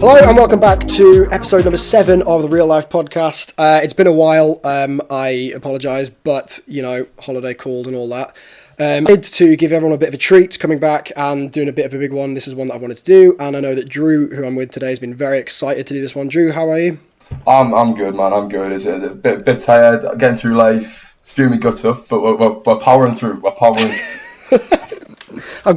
Hello and welcome back to episode number 7 of the Real Life Podcast. It's been a while, I apologise, but, holiday called and all that. To give everyone a bit of a treat coming back and doing a bit of a big one. This is one that I wanted to do, and I know that Drew, who I'm with today, has been very excited to do this one. Drew, how are you? I'm good, man. I'm good. It's a bit tired, getting through life, spewing my guts up, but we're powering through. We're powering through. You've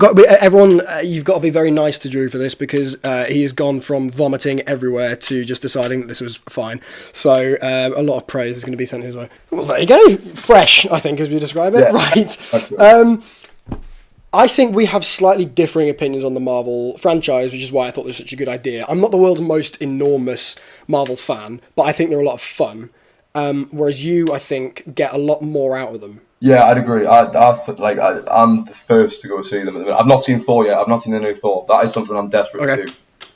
got to be very nice to Drew for this because he has gone from vomiting everywhere to just deciding that this was fine. So a lot of praise is going to be sent his way. Well, there you go. Fresh, I think, as we describe it. Yeah. Right. I think we have slightly differing opinions on the Marvel franchise, which is why I thought this was such a good idea. I'm not the world's most enormous Marvel fan, but I think they're a lot of fun. Whereas you, I think, get a lot more out of them. Yeah, I'd agree. I'm the first to go see them. I've not seen Thor yet. I've not seen the new Thor. That is something I'm desperate to do.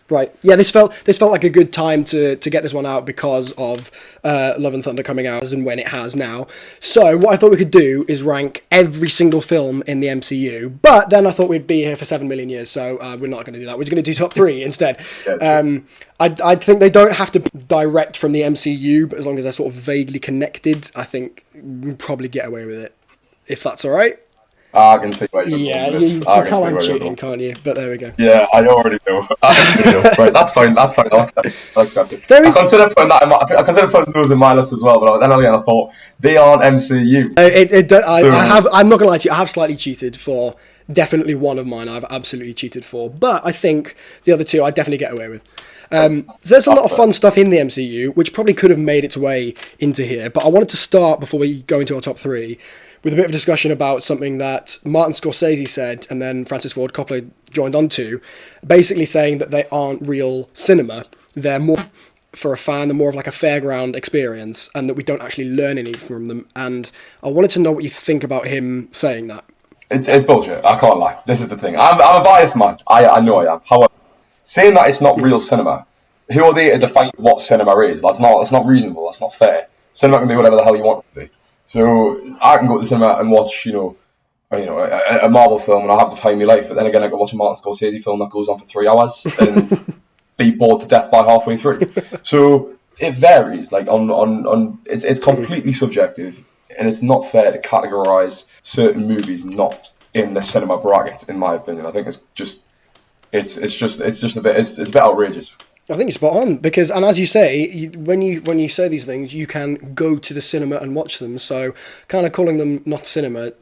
Right. Yeah, this felt like a good time to get this one out because of Love and Thunder coming out and when it has now. So what I thought we could do is rank every single film in the MCU. But then I thought we'd be here for 7 million years, so we're not going to do that. We're just going to do top 3 instead. I think they don't have to be direct from the MCU, but as long as they're sort of vaguely connected, I think we'll probably get away with it. If that's all right. I can see where you're going with this. You can tell I'm cheating, can't you? But there we go. Yeah, I already know. Right, that's fine. I accept it. I consider putting those in my list as well, but then again, I thought they aren't MCU. I'm not going to lie to you. I have slightly cheated for definitely one of mine. I've absolutely cheated for, but I think the other two I definitely get away with. There's a lot of fun stuff in the MCU, which probably could have made its way into here, but I wanted to start before we go into our top 3 with a bit of a discussion about something that Martin Scorsese said and then Francis Ford Coppola joined onto, basically saying that they aren't real cinema. They're more, for a fan, they're more of like a fairground experience and that we don't actually learn any from them. And I wanted to know what you think about him saying that. It's bullshit. I can't lie. This is the thing. I'm a biased man. I know I am. However, saying that it's not real cinema, who are they to define what cinema is? That's not reasonable. That's not fair. Cinema can be whatever the hell you want it to be. So I can go to the cinema and watch, a Marvel film and I'll have the time of my life. But then again, I can watch a Martin Scorsese film that goes on for 3 hours and be bored to death by halfway through. So it varies. Like it's completely subjective, and it's not fair to categorize certain movies not in the cinema bracket. In my opinion, I think it's a bit outrageous. I think you're spot on because, and as you say, when you say these things, you can go to the cinema and watch them. So, kind of calling them not cinema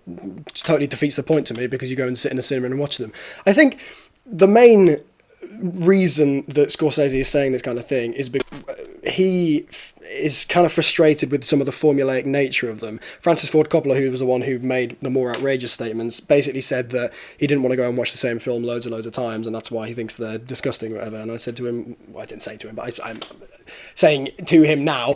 totally defeats the point to me because you go and sit in the cinema and watch them. I think the main reason that Scorsese is saying this kind of thing is because he is kind of frustrated with some of the formulaic nature of them. Francis Ford Coppola, who was the one who made the more outrageous statements, basically said that he didn't want to go and watch the same film loads and loads of times, and that's why he thinks they're disgusting or whatever. And I said to him, well, I didn't say to him, but I'm saying to him now.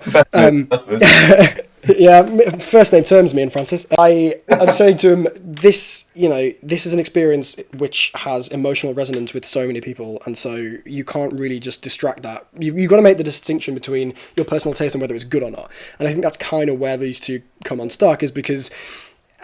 Yeah, first name terms, me and Francis. I'm saying to him, this is an experience which has emotional resonance with so many people, and so you can't really just distract that. You've got to make the distinction between your personal taste and whether it's good or not. And I think that's kind of where these two come unstuck, is because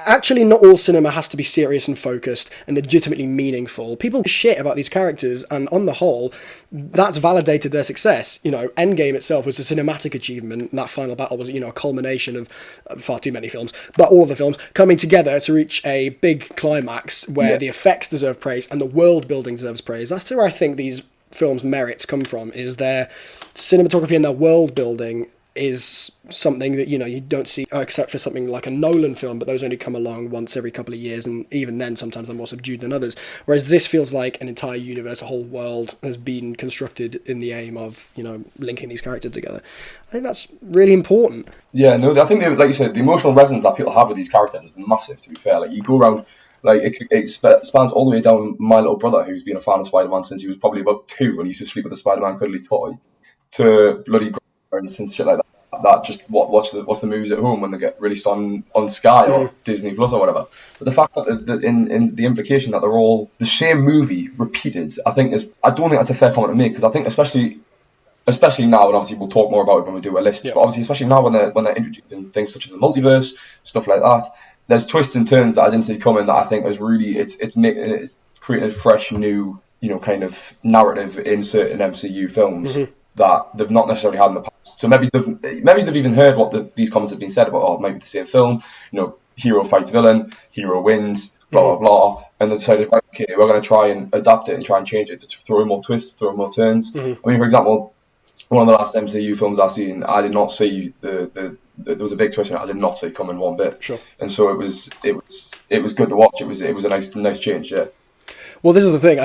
actually not all cinema has to be serious and focused and legitimately meaningful. People give shit about these characters, and on the whole, that's validated their success. Endgame itself was a cinematic achievement, and that final battle was, a culmination of far too many films, but all of the films coming together to reach a big climax where the effects deserve praise and the world building deserves praise. That's where I think these films' merits come from, is their cinematography and their world building is something that, you don't see except for something like a Nolan film, but those only come along once every couple of years, and even then sometimes they're more subdued than others. Whereas this feels like an entire universe, a whole world has been constructed in the aim of, linking these characters together. I think that's really important. Yeah, no, I think, like you said, the emotional resonance that people have with these characters is massive, to be fair. Like, you go around, like, it spans all the way down my little brother, who's been a fan of Spider-Man since he was probably about 2, when he used to sleep with a Spider-Man cuddly toy, to bloody grandparents and shit like that. That just watch the movies at home when they get released on Sky or Disney Plus or whatever. But the fact that in the implication that they're all the same movie repeated, I don't think that's a fair comment to make, because I think especially now, and obviously we'll talk more about it when we do a list. But obviously, especially now when they're introducing things such as the multiverse, stuff like that, there's twists and turns that I didn't see coming. That I think is really it's creating a fresh new kind of narrative in certain MCU films that they've not necessarily had in the past. So maybe they've even heard what these comments have been said about, oh, maybe the same film, hero fights villain, hero wins, blah, blah, blah. And they decided, right, okay, we're going to try and adapt it and try and change it, to throw in more twists, throw in more turns. I mean, for example, one of the last MCU films I've seen, I did not see there was a big twist in it. I did not see it coming one bit. Sure. And so it was good to watch. It was a nice change, yeah. Well, this is the thing.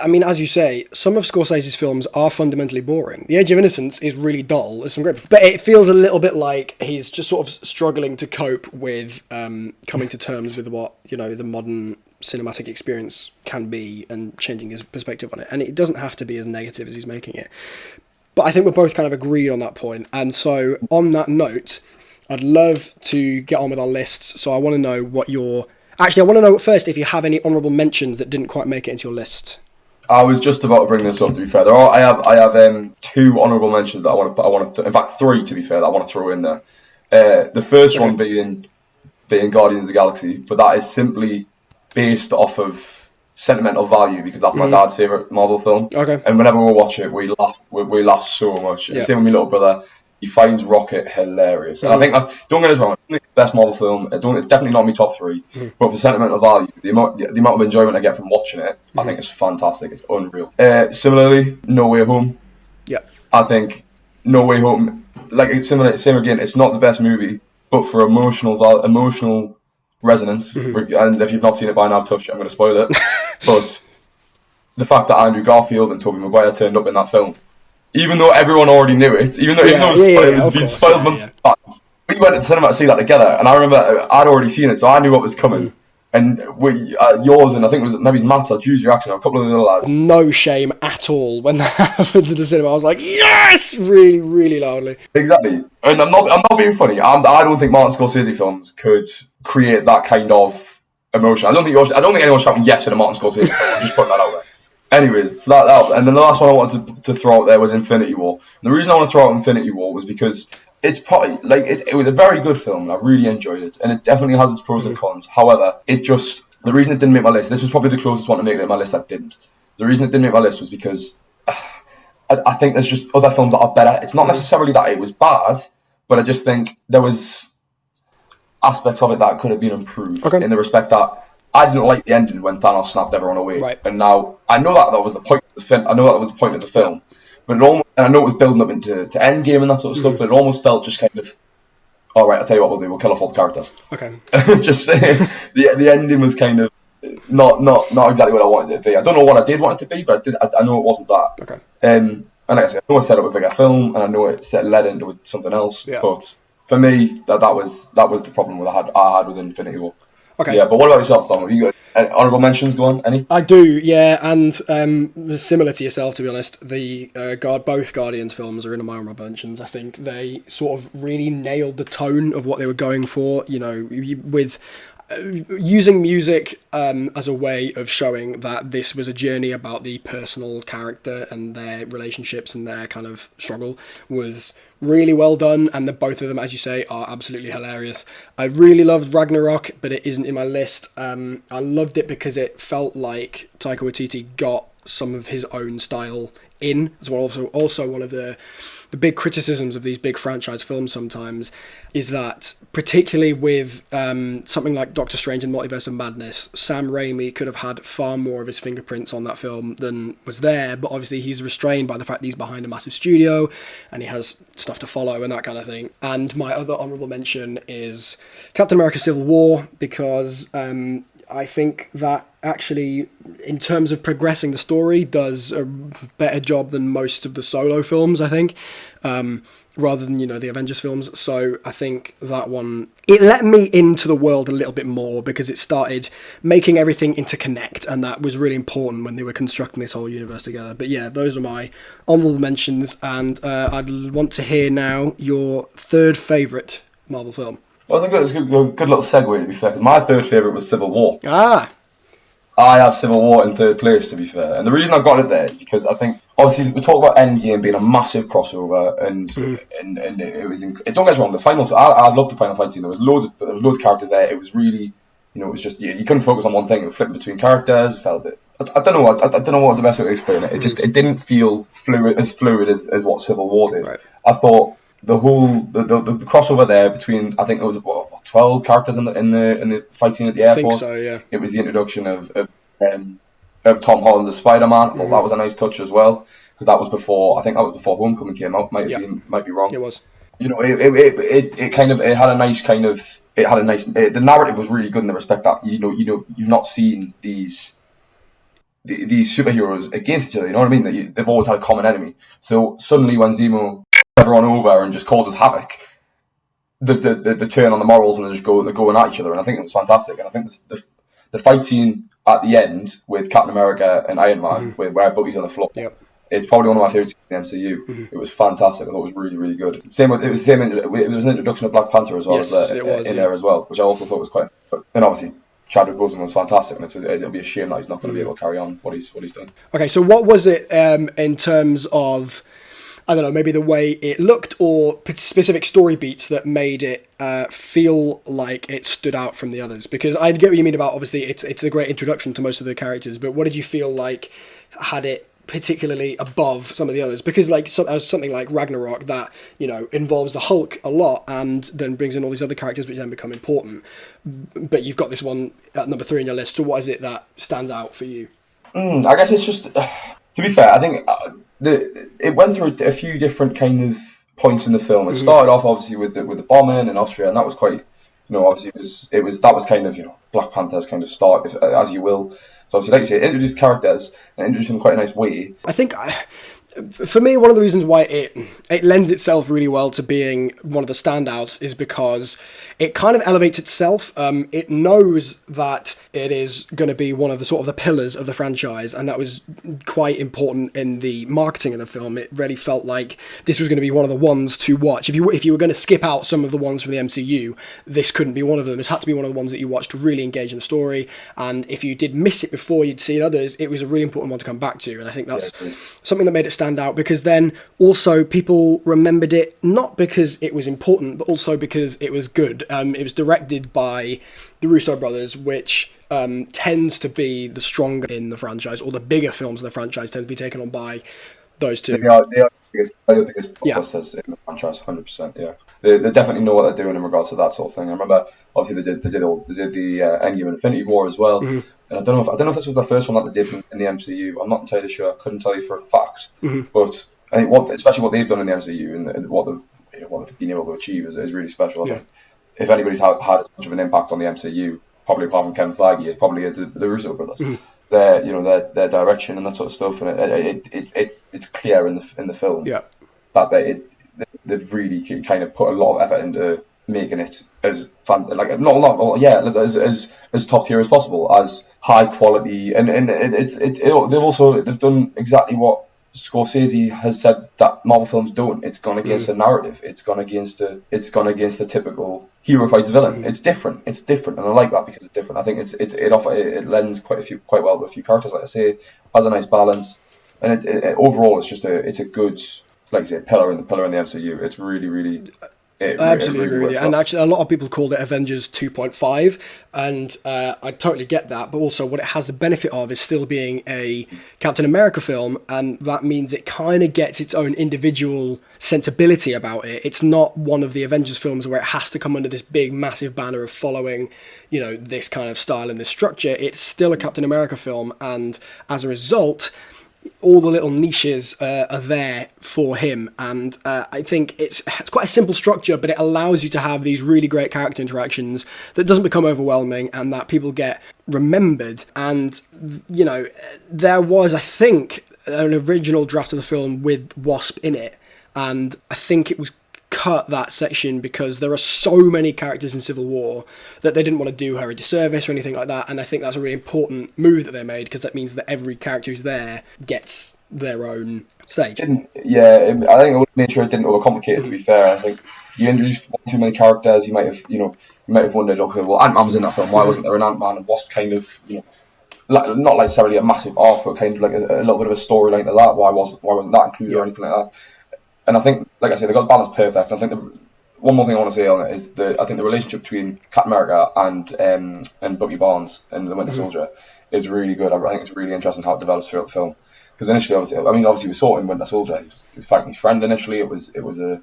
I mean, as you say, some of Scorsese's films are fundamentally boring. The Age of Innocence is really dull. There's some great, but it feels a little bit like he's just sort of struggling to cope with coming to terms with what the modern cinematic experience can be and changing his perspective on it. And it doesn't have to be as negative as he's making it. But I think we're both kind of agreed on that point. And so, on that note, I'd love to get on with our lists. So I want to know I want to know first if you have any honourable mentions that didn't quite make it into your list. I was just about to bring this up. To be fair, I have two honourable mentions that I want to. In fact, three to be fair that I want to throw in there. The first one being Guardians of the Galaxy, but that is simply based off of sentimental value because that's my dad's favourite Marvel film. Okay. And whenever we watch it, we laugh so much. Yeah. Same with my little brother. He finds Rocket hilarious. And I think, don't get us wrong, I think it's the best Marvel film. It's definitely not my top three. But for sentimental value, the amount of enjoyment I get from watching it, I think it's fantastic. It's unreal. Similarly, No Way Home. Yeah. I think No Way Home, same again, it's not the best movie, but for emotional resonance, and if you've not seen it by now, tough shit, I'm going to spoil it. But the fact that Andrew Garfield and Tobey Maguire turned up in that film, even though everyone already knew it, even though it was been spoiled months in advance, we went to the cinema to see that together, and I remember I'd already seen it, so I knew what was coming. And yours and I think it was maybe Matt or Drew's reaction, or a couple of the other lads. No shame at all when that happened to the cinema. I was like, yes, really, really loudly. Exactly, and I'm not being funny. I don't think Martin Scorsese films could create that kind of emotion. I don't think anyone's shouting yes in a Martin Scorsese film. I'm just putting that out there. Anyways, so that and then the last one I wanted to throw out there was Infinity War. And the reason I want to throw out Infinity War was because it's probably it was a very good film. And I really enjoyed it, and it definitely has its pros and cons. However, the reason it didn't make my list. This was probably the closest one to making it my list that didn't. The reason it didn't make my list was because I think there's just other films that are better. It's not necessarily that it was bad, but I just think there was aspects of it that could have been improved in the respect that I didn't like the ending when Thanos snapped everyone away. Right. And now I know that was the point of the film. I know that was the point of the film. But and I know it was building up into Endgame and that sort of stuff, but it almost felt just kind of, all right, I'll tell you what we'll do, we'll kill off all the characters. Okay. Just saying, the ending was kind of not exactly what I wanted it to be. I don't know what I did want it to be, but I know it wasn't that. Okay. And like I said, I know I set up a bigger film, and I know it led into something else, but for me, that was the problem I had with Infinity War. Okay. Yeah, but what about yourself, Dom? Have you got any honourable mentions? Go on, any? I do, yeah, and similar to yourself, to be honest, both Guardians films are in my honourable mentions. I think they sort of really nailed the tone of what they were going for, with using music as a way of showing that this was a journey about the personal character and their relationships and their kind of struggle was really well done, and both of them, as you say, are absolutely hilarious. I really loved Ragnarok, but it isn't in my list. I loved it because it felt like Taika Waititi got some of his own style in. It's also one of the big criticisms of these big franchise films sometimes is that, particularly with something like Doctor Strange and Multiverse of Madness, Sam Raimi could have had far more of his fingerprints on that film than was there, but obviously he's restrained by the fact that he's behind a massive studio and he has stuff to follow and that kind of thing. And my other honourable mention is Captain America Civil War, because I think that actually, in terms of progressing the story, does a better job than most of the solo films, I think, rather than, the Avengers films. So I think that one, it let me into the world a little bit more because it started making everything interconnect, and that was really important when they were constructing this whole universe together. But yeah, those are my honourable mentions, and I'd want to hear now your third favourite Marvel film. Well, it was a good little segue, to be fair, because my third favourite was Civil War. Ah! I have Civil War in third place, to be fair. And the reason I got it there is because I think, obviously, we talk about Endgame being a massive crossover, and it was, don't get us wrong, the final, I loved the final fight scene. There was loads of characters there. It was really, it was just, you couldn't focus on one thing. It was flipping between characters. It felt a bit I don't know. I don't know what the best way to explain it. It didn't feel fluid as what Civil War did. Right. I thought the crossover there between, I think it was 12 characters in the fight scene at the I think airport. so, yeah. It was the introduction of Tom Holland as Spider-Man. I thought that was a nice touch as well, because that was before, I think that was before Homecoming came out. Might be wrong. It was. You know, it kind of, it had a nice kind of, it had a nice, the narrative was really good in the respect that you've not seen these superheroes against each other. You know what I mean? They've always had a common enemy. So suddenly, when Zemo everyone over and just causes havoc, they turn on the morals and they're going at each other. And I think it was fantastic. And I think the fight scene at the end with Captain America and Iron Man, where Bucky's on the floor, is probably one of my favourite scenes in the MCU. It was fantastic. I thought it was really, really good. It was an introduction of Black Panther as well. Yes, it was there as well, which I also thought was quite. And obviously, Chadwick Boseman was fantastic, and it'll be a shame that he's not going to be able to carry on what he's done. Okay, so what was it in terms of, I don't know, maybe the way it looked or specific story beats that made it feel like it stood out from the others? Because I get what you mean about, obviously, it's a great introduction to most of the characters, but what did you feel like had it particularly above some of the others? Because something like Ragnarok that, involves the Hulk a lot and then brings in all these other characters which then become important, but you've got this one at number 3 on your list. So what is it that stands out for you? I guess it's just, to be fair, I think it went through a few different kind of points in the film. It started off obviously with the bombing in Austria, and that was quite, obviously that was kind of, Black Panther's kind of start, as you will. So obviously, like you say, it introduced characters and introduced them in quite a nice way. I think, for me, one of the reasons why it lends itself really well to being one of the standouts is because it kind of elevates itself. It knows that it is going to be one of the pillars of the franchise, and that was quite important in the marketing of the film. It really felt like this was going to be one of the ones to watch. If you were going to skip out some of the ones from the MCU, this couldn't be one of them. This had to be one of the ones that you watched to really engage in the story, and if you did miss it before you'd seen others, it was a really important one to come back to, and I think that's something that made it stand out, because then also people remembered it not because it was important, but also because it was good. It was directed by the Russo brothers, which tends to be the stronger in the franchise, or the bigger films in the franchise tend to be taken on by those two. They are the biggest blockbusters in the franchise, 100%. Yeah, they definitely know what they're doing in regards to that sort of thing. I remember, obviously, they did the Endgame and Infinity War as well. And I don't know if this was the first one that they did in the MCU. I'm not entirely sure. I couldn't tell you for a fact. But I think especially what they've done in the MCU and what they've been able to achieve is really special. I think if anybody's had as much of an impact on the MCU, probably apart from Kevin Feige, it's probably the Russo brothers. Their direction and that sort of stuff, and it's clear in the film that they've really kind of put a lot of effort into making it as as top tier as possible, as high quality, and they've done exactly what Scorsese has said that Marvel films don't. It's gone against the narrative. It's gone against the typical hero fights villain. It's different, and I like that because it's different. I think it lends quite well to a few characters. Like I say, has a nice balance, and overall it's a good, like I say, pillar in the MCU. It's really, really. I absolutely agree with you. And actually, a lot of people called it Avengers 2.5, and I totally get that. But also, what it has the benefit of is still being a Captain America film, and that means it kind of gets its own individual sensibility about it. It's not one of the Avengers films where it has to come under this big, massive banner of following, this kind of style and this structure. It's still a Captain America film, and as a result, all the little niches are there for him, and I think it's quite a simple structure, but it allows you to have these really great character interactions that doesn't become overwhelming and that people get remembered. And there was, I think, an original draft of the film with Wasp in it, and I think it was cut, that section, because there are so many characters in Civil War that they didn't want to do her a disservice or anything like that, and I think that's a really important move that they made, because that means that every character who's there gets their own stage. I think I would make sure it didn't overcomplicate it, to be fair. I think you introduced too many characters, you might have wondered, okay, well, Ant-Man was in that film, why wasn't there an Ant-Man? And Wasp kind of, not necessarily a massive arc, but kind of like a little bit of a storyline to that. Why wasn't that included or anything like that? And I think, like I say, they got the balance perfect. And I think one more thing I want to say on it is I think the relationship between Captain America and Bucky Barnes and the Winter Soldier is really good. I think it's really interesting how it develops throughout the film. Because initially, obviously, we saw it in Winter Soldier. He was fighting his friend initially. It was a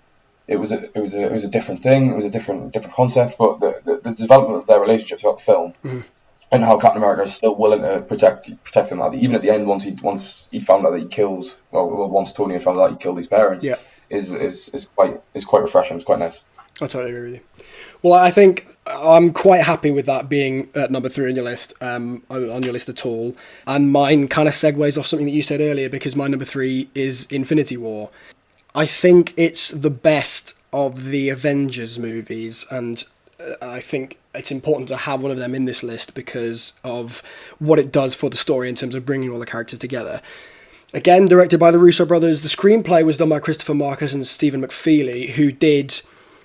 different thing. It was a different concept. But the development of their relationship throughout the film, and how Captain America is still willing to protect him, even at the end, once he found out that he kills. Once Tony had found out he killed his parents, Yeah. is quite refreshing. It's quite nice. I totally agree with you. Well, I think I'm quite happy with that being at number 3 on your list, on your list at all. And mine kind of segues off something that you said earlier, because my number 3 is Infinity War. I think it's the best of the Avengers movies, and I think it's important to have one of them in this list because of what it does for the story in terms of bringing all the characters together. Again, directed by the Russo brothers. The screenplay was done by Christopher Marcus and Stephen McFeely, who did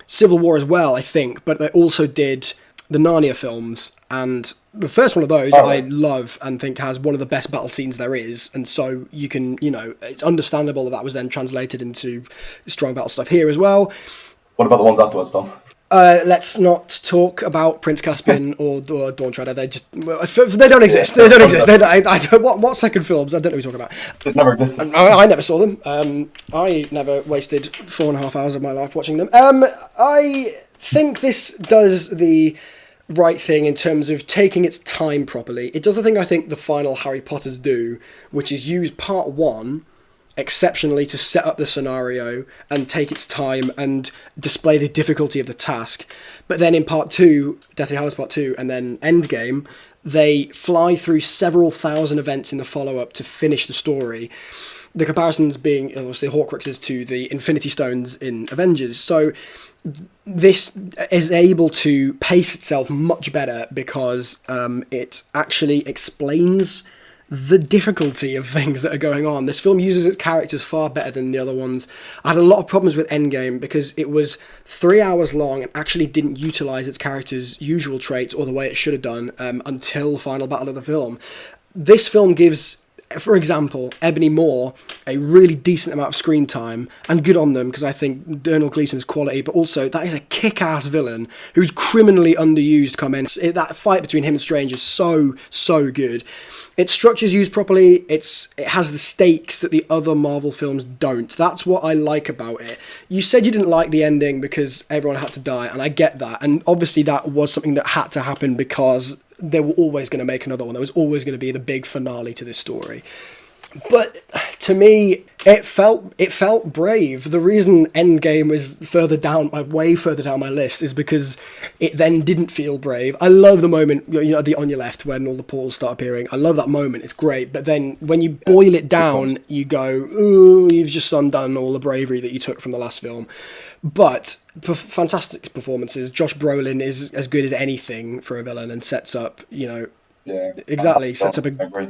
Civil War as well, I think, but they also did the Narnia films, and the first one of those I love and think has one of the best battle scenes there is, and so you can, it's understandable that was then translated into strong battle stuff here as well. What about the ones afterwards, Tom? Let's not talk about Prince Caspian or Dawn Treader. They don't exist. They don't exist. I don't. What second films? I don't know what you're talking about. It never existed. I never saw them. I never wasted 4.5 hours of my life watching them. I think this does the right thing in terms of taking its time properly. It does the thing I think the final Harry Potters do, which is use part 1 exceptionally to set up the scenario and take its time and display the difficulty of the task. But then in part 2, Deathly Hallows Part 2, and then Endgame, they fly through several thousand events in the follow-up to finish the story. The comparisons being, obviously, Horcruxes to the Infinity Stones in Avengers. So this is able to pace itself much better because it actually explains the difficulty of things that are going on. This film uses its characters far better than the other ones. I had a lot of problems with Endgame because it was 3 hours long and actually didn't utilise its characters' usual traits or the way it should have done until the final battle of the film. This film gives, for example, Ebony Moore a really decent amount of screen time, and good on them because I think Donald Gleason's quality, but also that is a kick-ass villain who's criminally underused come in. That fight between him and Strange is so good. Its structure's used properly, it has the stakes that the other Marvel films don't. That's what I like about it. You said you didn't like the ending because everyone had to die, and I get that, and obviously that was something that had to happen because they were always going to make another one. There was always going to be the big finale to this story. But to me, it felt brave. The reason Endgame was way further down my list is because it then didn't feel brave. I love the moment, on your left when all the portals start appearing. I love that moment. It's great. But then when you boil it down, you go, ooh, you've just undone all the bravery that you took from the last film. But fantastic performances. Josh Brolin is as good as anything for a villain and sets up, exactly. Sets up a... I agree.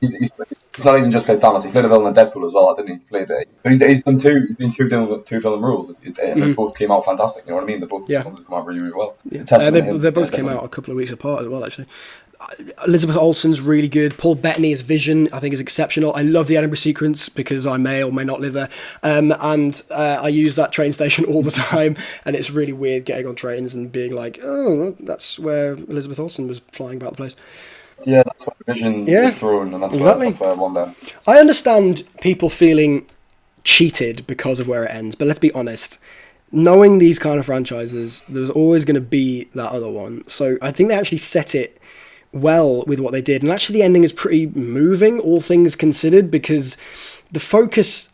He's not even just played Thanos. He played a villain in Deadpool as well, didn't he? He's been two film rules, and they both came out fantastic. You know what I mean? They both come out really, really well. Yeah. They both came out a couple of weeks apart as well, actually. Elizabeth Olsen's really good. Paul Bettany as Vision, I think, is exceptional. I love the Edinburgh sequence because I may or may not live there, and I use that train station all the time. And it's really weird getting on trains and being like, oh, that's where Elizabeth Olsen was flying about the place. Yeah, that's where Vision was thrown, and that's where I won there. I understand people feeling cheated because of where it ends, but let's be honest. Knowing these kind of franchises, there's always going to be that other one. So I think they actually set it well with what they did. And actually the ending is pretty moving, all things considered, because the focus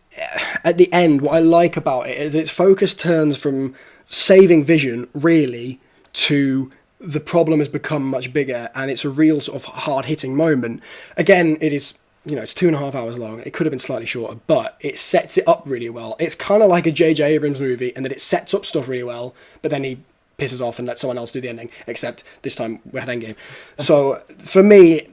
at the end, what I like about it is its focus turns from saving Vision, really, to the problem has become much bigger, and it's a real sort of hard-hitting moment. Again, it is, it's 2.5 hours long. It could have been slightly shorter, but it sets it up really well. It's kind of like a J.J. Abrams movie, and that it sets up stuff really well, but then he pisses off and lets someone else do the ending, except this time we had Endgame. So, for me,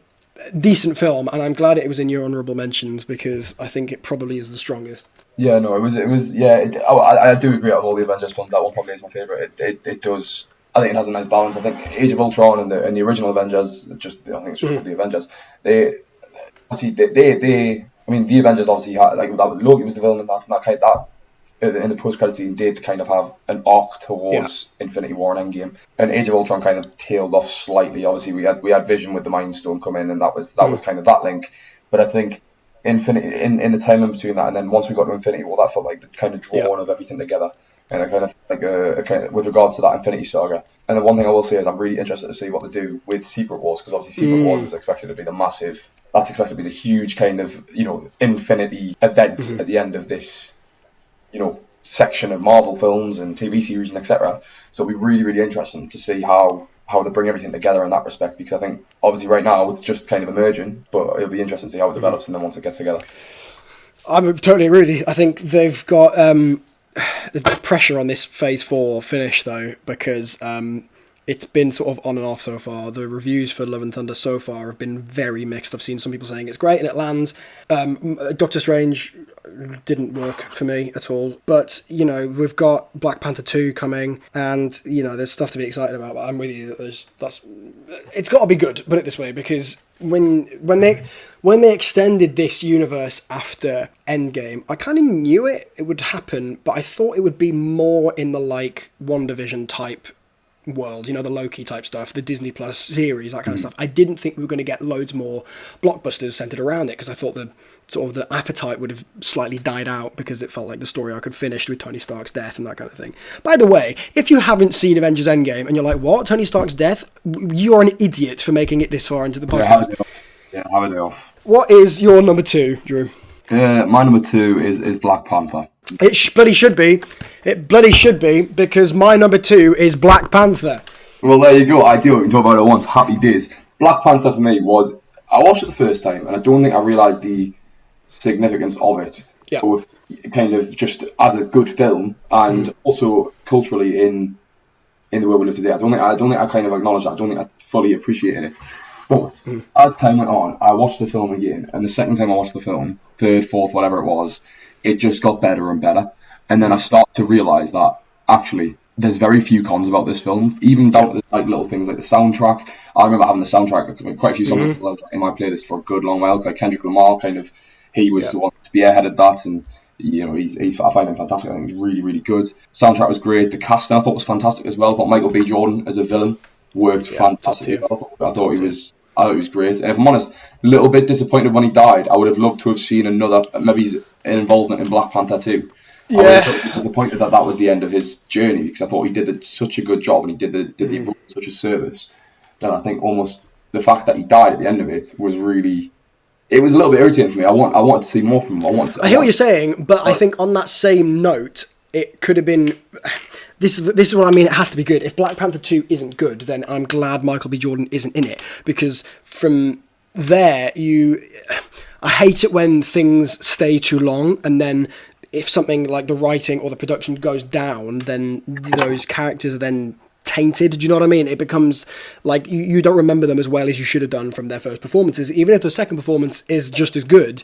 decent film, and I'm glad it was in your honourable mentions, because I think it probably is the strongest. Yeah, no, I do agree, out of all the Avengers films, that one probably is my favourite. It does... I think it has a nice balance. I think Age of Ultron and the original Avengers, I think it's just called the Avengers. The Avengers obviously had, like, Loki was the villain in that in the post-credit scene did kind of have an arc towards Infinity War and Endgame, and Age of Ultron kind of tailed off slightly. Obviously, we had Vision with the Mind Stone come in, and that was kind of that link. But I think Infinity in the time in between that, and then once we got to Infinity War, that felt like the kind of drawing of everything together. And I kind of like with regards to that Infinity Saga. And the one thing I will say is I'm really interested to see what they do with Secret Wars, because obviously Secret Wars is expected to be that's expected to be the huge kind of, infinity event at the end of this, section of Marvel films and TV series and etc. So it'll be really, really interesting to see how they bring everything together in that respect, because I think obviously right now it's just kind of emerging, but it'll be interesting to see how it develops and then once it gets together. I totally agree with you. I think they've got pressure on this Phase 4 finish, though, because it's been sort of on and off so far. The reviews for Love and Thunder so far have been very mixed. I've seen some people saying it's great and it lands. Doctor Strange didn't work for me at all. But, we've got Black Panther 2 coming, and, there's stuff to be excited about. But I'm with you that it's got to be good, put it this way, because when they extended this universe after Endgame, I kind of knew it would happen, but I thought it would be more in the WandaVision type world, the Loki type stuff, the Disney Plus series, that kind of stuff. I didn't think we were going to get loads more blockbusters centered around it, because I thought the appetite would have slightly died out, because it felt like the story arc had finished with Tony Stark's death and that kind of thing. By the way, if you haven't seen Avengers Endgame and you're like, what, Tony Stark's death? You're an idiot for making it this far into the podcast. I was off. What is your number 2, Drew? My number 2 is Black Panther. It bloody should be. It bloody should be, because my number 2 is Black Panther. Well, there you go. I do. We can talk about it once. Happy days. Black Panther for me was... I watched it the first time, and I don't think I realised the significance of it. Yeah. Both kind of just as a good film, and also culturally in the world we live today. I don't think I kind of acknowledged that. I don't think I fully appreciated it. But as time went on, I watched the film again, and the second time I watched the film, third, fourth, whatever it was, it just got better and better. And then I started to realise that, actually, there's very few cons about this film, even down to little things like the soundtrack. I remember having the soundtrack, quite a few songs in my playlist for a good long while, like Kendrick Lamar, he was the one to spearheaded that, and I find him fantastic. I think he's really, really good. Soundtrack was great. The casting I thought was fantastic as well. I thought Michael B. Jordan as a villain worked fantastically well. I thought he was great. And if I'm honest, a little bit disappointed when he died. I would have loved to have seen maybe an involvement in Black Panther 2. Yeah. I was disappointed that was the end of his journey, because I thought he did such a good job and he did the such a service. And I think almost the fact that he died at the end of it was really... It was a little bit irritating for me. I wanted to see more from him. I hear what you're saying, but I think on that same note, it could have been... This is what I mean. It has to be good. If Black Panther 2 isn't good, then I'm glad Michael B. Jordan isn't in it, because from there, I hate it when things stay too long, and then if something like the writing or the production goes down, then those characters are then tainted. Do you know what I mean? It becomes like you don't remember them as well as you should have done from their first performances, even if the second performance is just as good.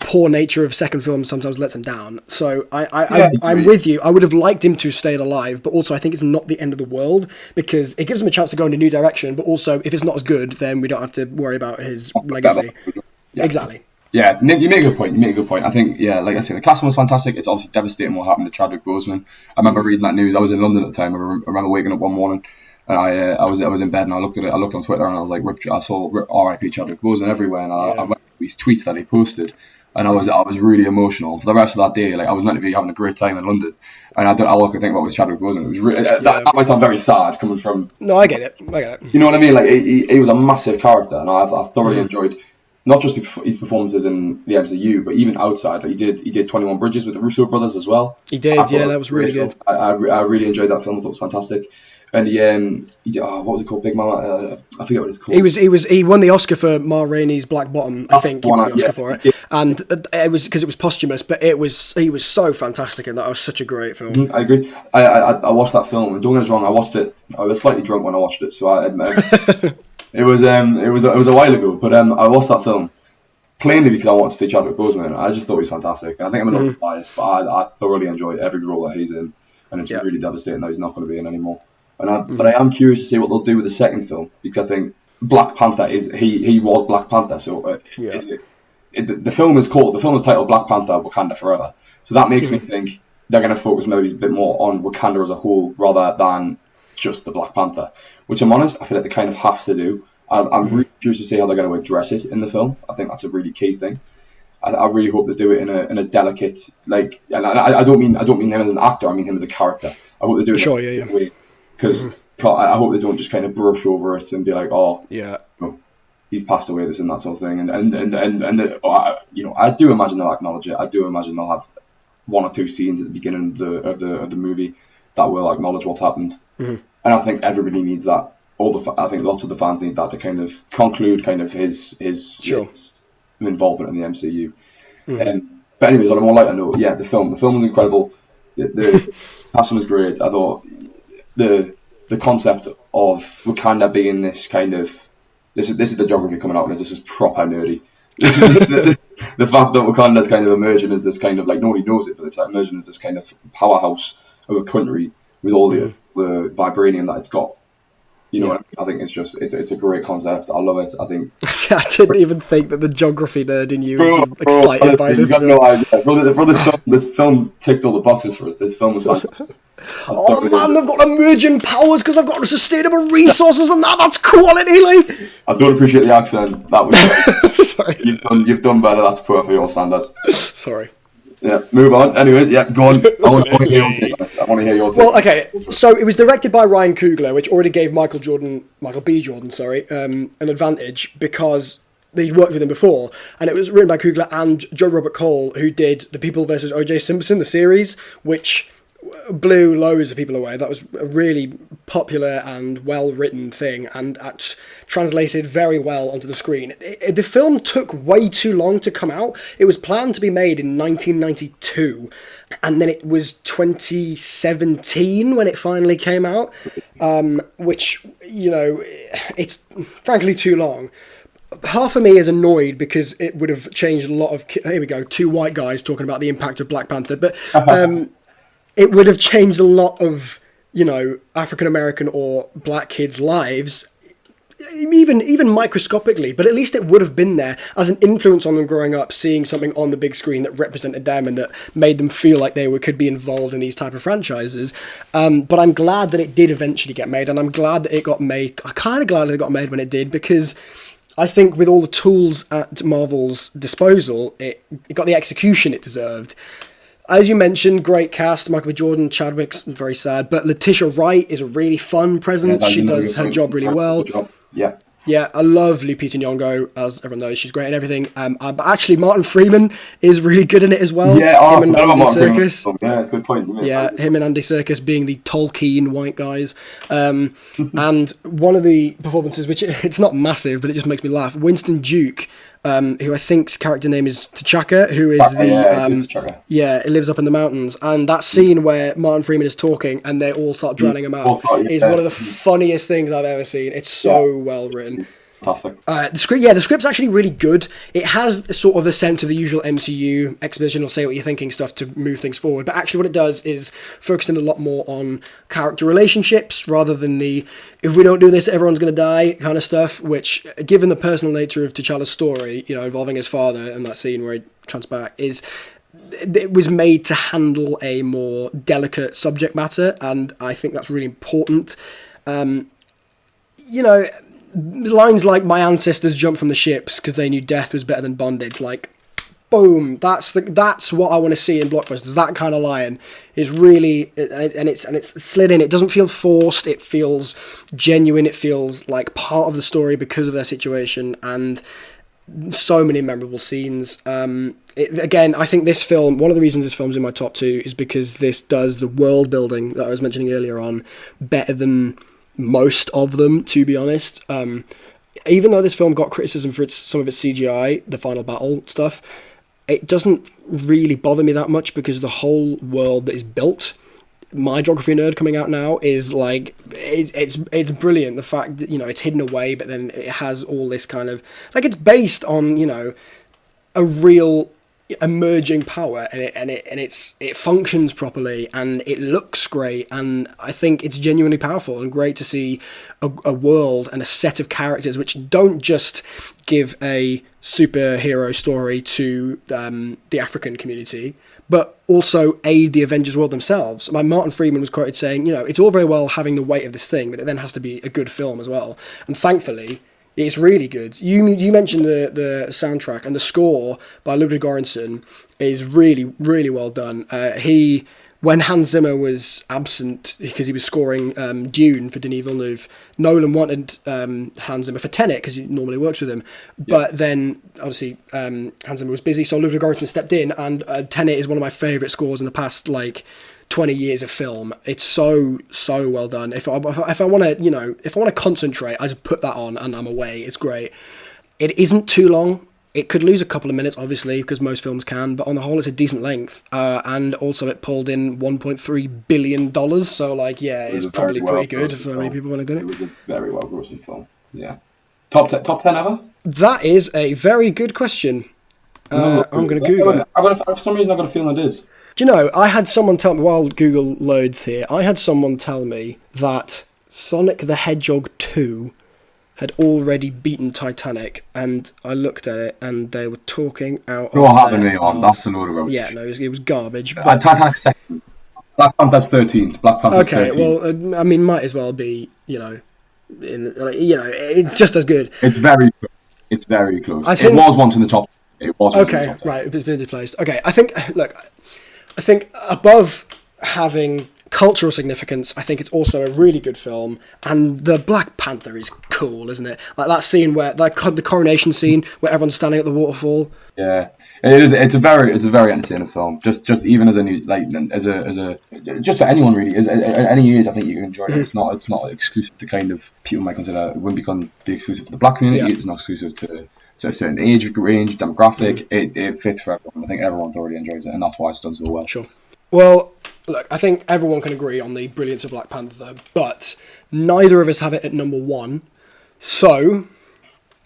Poor nature of second film sometimes lets him down. So I'm with you. I would have liked him to stay alive, but also I think it's not the end of the world, because it gives him a chance to go in a new direction, but also if it's not as good, then we don't have to worry about his legacy. Yeah. Exactly. Yeah, you make a good point. I think, like I say, the casting was fantastic. It's obviously devastating what happened to Chadwick Boseman. I remember reading that news. I was in London at the time. I remember waking up one morning, and I was in bed, and I looked on Twitter, and I was like, I saw R.I.P. Chadwick Boseman everywhere, and I went through these tweets that he posted, and I was really emotional for the rest of that day. Like, I was meant to be having a great time in London, and all I could think about was Chadwick Boseman. It was really, that might sound very sad coming from... No, I get it. You know what I mean? Like, he was a massive character, and I thoroughly enjoyed not just his performances in the MCU, but even outside. Like, he did 21 Bridges with the Russo brothers as well. He did, that was really good. I really enjoyed that film. I thought it was fantastic. And what was it called? Big Mama? I forget what it's called. He won the Oscar for Ma Rainey's Black Bottom. I think he won the Oscar for it, and it was because it was posthumous. But he was so fantastic in that. It was such a great film. I agree. I watched that film, and don't get us wrong, I watched it. I was slightly drunk when I watched it, so I admit it was a while ago. But I watched that film plainly because I wanted to see Chadwick Boseman. I just thought he was fantastic. And I think I'm a little biased, but I thoroughly enjoyed every role that he's in, and it's really devastating that he's not going to be in anymore. But I am curious to see what they'll do with the second film, because I think Black Panther he was Black Panther. So the film is titled Black Panther: Wakanda Forever. So that makes me think they're going to focus maybe a bit more on Wakanda as a whole rather than just the Black Panther, which I'm honest, I feel like they kind of have to do. I'm really curious to see how they're going to address it in the film. I think that's a really key thing. I really hope they do it in a delicate, like, and I don't mean him as an actor. I mean him as a character. I hope they do it in a way, because I hope they don't just kind of brush over it and be like, oh, yeah, he's passed away, this and that sort of thing. I do imagine they'll acknowledge it. I do imagine they'll have one or two scenes at the beginning of the movie that will acknowledge what's happened. And I think everybody needs that. I think lots of the fans need that to kind of conclude kind of his involvement in the MCU. But anyways, on a more lighter note, yeah, the film was incredible. The casting was great. I thought the concept of Wakanda being this kind of this is the geography coming out, and this is proper nerdy. The fact that Wakanda's kind of emerging as this kind of, like, nobody knows it, but it's like emerging as this kind of powerhouse of a country with all the vibranium that it's got. You know what I mean? I think it's a great concept. I love it. I think I didn't even think that the geography nerd in you would be excited honestly, by this. You got no idea. This film ticked all the boxes for us. This film was fantastic. Oh man, they've got emerging powers because they've got sustainable resources, and that's quality, like. I don't appreciate the accent. That was sorry. You've done better. That's poor for your standards. Sorry. Yeah, move on. Anyways, yeah, go on. I want to hear your take. Well, okay, so it was directed by Ryan Coogler, which already gave Michael B. Jordan, an advantage because they'd worked with him before, and it was written by Coogler and Joe Robert Cole, who did The People vs. O.J. Simpson, the series, which blew loads of people away. That was a really popular and well-written thing, and translated very well onto the screen. The film took way too long to come out. It was planned to be made in 1992, and then it was 2017 when it finally came out, which, it's frankly too long. Half of me is annoyed because it would have changed a lot of... Here we go, two white guys talking about the impact of Black Panther, but... it would have changed a lot of, African-American or black kids' lives, even microscopically, but at least it would have been there as an influence on them growing up, seeing something on the big screen that represented them and that made them feel like they could be involved in these type of franchises. But I'm glad that it did eventually get made, and I'm glad that it got made. I'm kind of glad that it got made when it did, because I think with all the tools at Marvel's disposal, it got the execution it deserved. As you mentioned, great cast. Michael B. Jordan, Chadwick's very sad, but Letitia Wright is a really fun presence. She does her job really well. Yeah, I love Lupita Nyong'o, as everyone knows. She's great in everything. But actually, Martin Freeman is really good in it as well. Yeah, him and Andy Serkis. Yeah, good point. Yeah, him and Andy Serkis being the Tolkien white guys. And one of the performances, which it's not massive, but it just makes me laugh. Winston Duke, who I think's character name is T'Chaka, who is it lives up in the mountains. And that scene where Martin Freeman is talking and they all start drowning him out is one of the funniest things I've ever seen. It's so well written. Fantastic. The script's actually really good. It has sort of a sense of the usual MCU exposition or say what you're thinking stuff to move things forward, but actually what it does is focusing a lot more on character relationships rather than the if we don't do this everyone's going to die kind of stuff, which, given the personal nature of T'Challa's story, involving his father and that scene where he trans back, it was made to handle a more delicate subject matter, and I think that's really important. Lines like "my ancestors jumped from the ships because they knew death was better than bondage," like, boom, that's what I want to see in blockbusters. That kind of line is really, and it's slid in. It doesn't feel forced. It feels genuine. It feels like part of the story because of their situation, and so many memorable scenes. Again, I think this film, one of the reasons this film's in my top 2 is because this does the world building that I was mentioning earlier on better than most of them, to be honest. Even though this film got criticism for some of its CGI, the final battle stuff, it doesn't really bother me that much because the whole world that is built, my geography nerd coming out now, is like it's brilliant. The fact that it's hidden away, but then it has all this kind of, like, it's based on a real emerging power, and it functions properly, and it looks great, and I think it's genuinely powerful and great to see a world and a set of characters which don't just give a superhero story to the African community, but also aid the Avengers world themselves. Martin Freeman was quoted saying, it's all very well having the weight of this thing, but it then has to be a good film as well. And thankfully, it's really good. You mentioned the soundtrack, and the score by Ludwig Göransson is really, really well done. When Hans Zimmer was absent because he was scoring Dune for Denis Villeneuve, Nolan wanted Hans Zimmer for Tenet because he normally works with him. But then, obviously, Hans Zimmer was busy, so Ludwig Göransson stepped in, and Tenet is one of my favourite scores in the past, 20 years of film. It's so well done. If I want to concentrate, I just put that on and I'm away. It's great. It isn't too long. It could lose a couple of minutes, obviously, because most films can, but on the whole, it's a decent length. And also, it pulled in $1.3 billion, so, it's probably pretty good for many people when it did it. It was a very well-grossing film, yeah. Top 10 ever? That is a very good question. I'm going to Google it. For some reason, I've got a feeling it is. Do you know, I had someone tell me, while Google loads here, that Sonic the Hedgehog 2 had already beaten Titanic, and I looked at it, and they were talking out You're having me on. That's a load of rubbish. Yeah, no, it was garbage. Titanic's second. Black Panther's 13th. Black Panther's 13th. Well, I mean, might as well be, it's just as good. It's very close. It was once in the top. It was. Okay, right, it's been displaced. Okay, I think above having cultural significance, I think it's also a really good film, and the Black Panther is cool, isn't it? Like that scene where the coronation scene where everyone's standing at the waterfall. Yeah, it is. It's a very entertaining film. Just even as just for anyone really. At any age, I think you can enjoy it. It's not exclusive to kind of people might consider. It wouldn't be exclusive to the black community. Yeah. It's not exclusive to a certain age range, demographic. It fits for everyone. I think everyone thoroughly enjoys it, and that's why it's done so well. Sure. Well, look, I think everyone can agree on the brilliance of Black Panther, but neither of us have it at number one. So,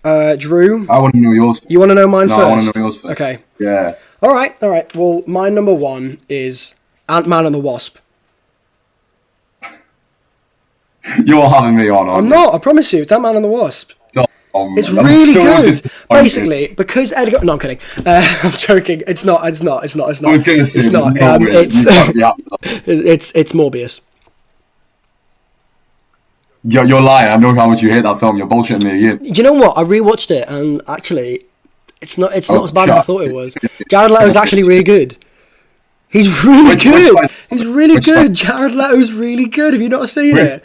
Drew, I want to know yours. You want to know mine first? I want to know yours first. Okay. Yeah. All right. Well, my number one is Ant-Man and the Wasp. You're having me on. I'm not. I promise you, it's Ant-Man and the Wasp. It's really good. Basically, because Edgar... No, I'm kidding. I'm joking. It's not. I was going to say... It's not. It's Morbius. You're lying. I know how much you hate that film. You're bullshitting me. You know what? I rewatched it, and actually, it's not as bad as I thought it was. Jared Leto's actually really good. He's really good. He's really good. Jared Leto's really good. Have you not seen it?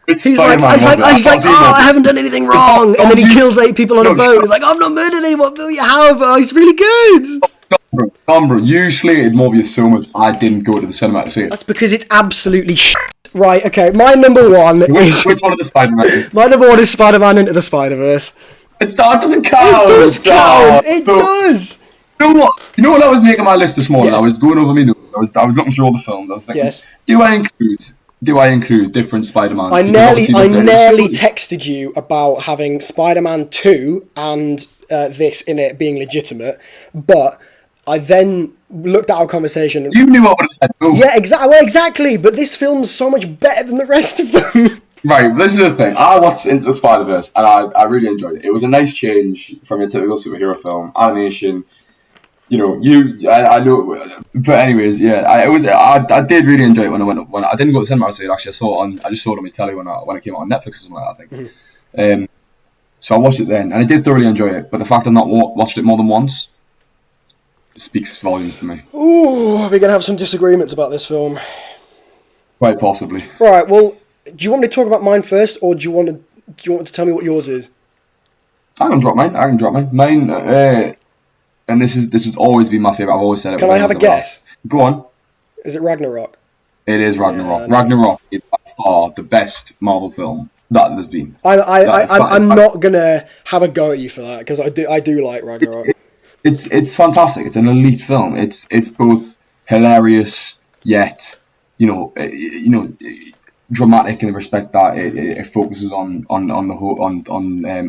He's like, I haven't done anything wrong, and then he kills 8 people on a boat. He's like, I've not murdered anyone, but you have. He's really good. Tom, bro, you slated Morbius so much, I didn't go to the cinema to see it. That's because it's absolutely shit. Right, okay, my number one is... Which one of the Spider-Man? My number one is Spider-Man Into the Spider-Verse. It doesn't count! It does count! It does! You know what I was making my list this morning? Yes. I was going over my notes. I was looking through all the films. I was thinking, yes. Do I include different Spider-Man? I nearly texted you about having Spider-Man 2 and this in it being legitimate, but I then looked at our conversation. You knew I would have said no. Yeah, exactly. But this film's so much better than the rest of them. Right, this is the thing. I watched Into the Spider-Verse and I really enjoyed it. It was a nice change from your typical superhero film, animation. I know, but anyways, yeah, I did really enjoy it when I didn't go to the cinema. I just saw it on my telly when it came out on Netflix or something like that, I think. Mm-hmm. So I watched it then, and I did thoroughly enjoy it. But the fact I've not watched it more than once speaks volumes to me. Ooh, we're gonna have some disagreements about this film. Quite possibly. Right. Well, do you want me to talk about mine first, or do you want to tell me what yours is? I can drop mine. Mine. And this has always been my favourite. I've always said it. Can I have a guess? Go on. Is it Ragnarok? It is Ragnarok. Yeah, no. Ragnarok is by far the best Marvel film that there's been. I'm not gonna have a go at you for that because I do like Ragnarok. It's fantastic. It's an elite film. It's both hilarious yet dramatic in the respect that it focuses on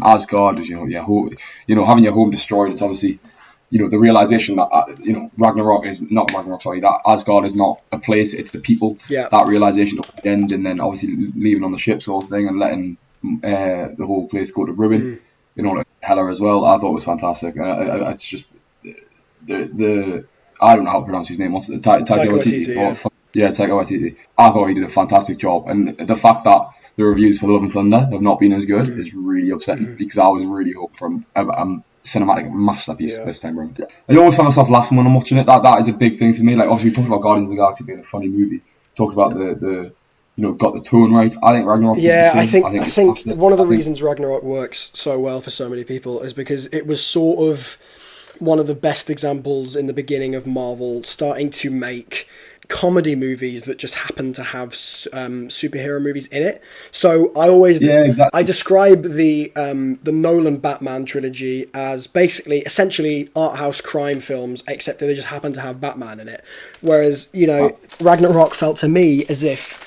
Asgard. Having your home destroyed. It's obviously the realization that that Asgard is not a place, it's the people. Yeah. That realization at the end, and then obviously leaving on the ship sort of thing, and letting the whole place go to ruin. Like Hela as well. I thought it was fantastic. It's just the I don't know how to pronounce his name. What's it? Taika Waititi. Yeah, Taika Waititi. I thought he did a fantastic job, and the fact that the reviews for Love and Thunder have not been as good is really upsetting, because I was really hoping for a cinematic masterpiece this time around. I always find myself laughing when I'm watching it. That is a big thing for me. Like, obviously we talked about Guardians of the Galaxy being a funny movie. Talked about the got the tone right. I think Ragnarok. Yeah, I think one of the reasons Ragnarok works so well for so many people is because it was sort of one of the best examples in the beginning of Marvel starting to make comedy movies that just happen to have superhero movies in it. So I describe the Nolan Batman trilogy as essentially art house crime films, except that they just happen to have Batman in it. Whereas Ragnarok felt to me as if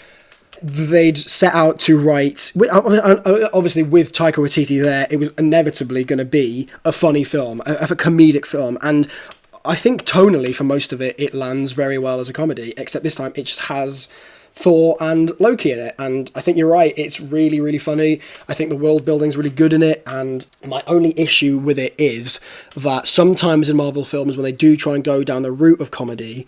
they'd set out to write, obviously with Taika Waititi there, it was inevitably going to be a funny film, a comedic film, and I think tonally for most of it, it lands very well as a comedy, except this time it just has Thor and Loki in it, and I think you're right, it's really, really funny. I think the world building's really good in it, and my only issue with it is that sometimes in Marvel films, when they do try and go down the route of comedy,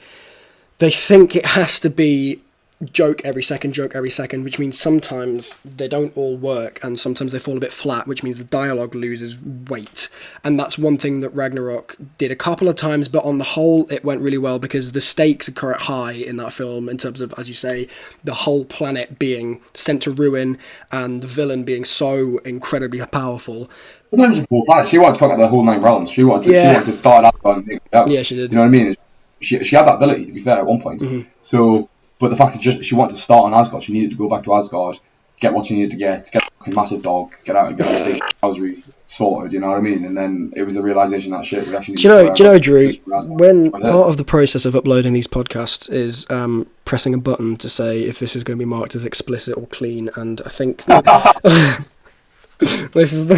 they think it has to be joke every second, which means sometimes they don't all work, and sometimes they fall a bit flat, which means the dialogue loses weight. And that's one thing that Ragnarok did a couple of times, but on the whole it went really well, because the stakes are quite high in that film in terms of, as you say, the whole planet being sent to ruin and the villain being so incredibly powerful. It's not just the whole planet. She wanted to conquer the whole 9 realms. She wanted to start out on. Yeah, she did. You know what I mean? She had that ability, to be fair, at one point. So, but the fact that she wanted to start on Asgard, she needed to go back to Asgard, get what she needed to get a fucking massive dog, get out the big house reef sorted, you know what I mean? And then it was the realization that shit, we actually need do you know, Drew, when part of the process of uploading these podcasts is pressing a button to say if this is going to be marked as explicit or clean, and I think this is the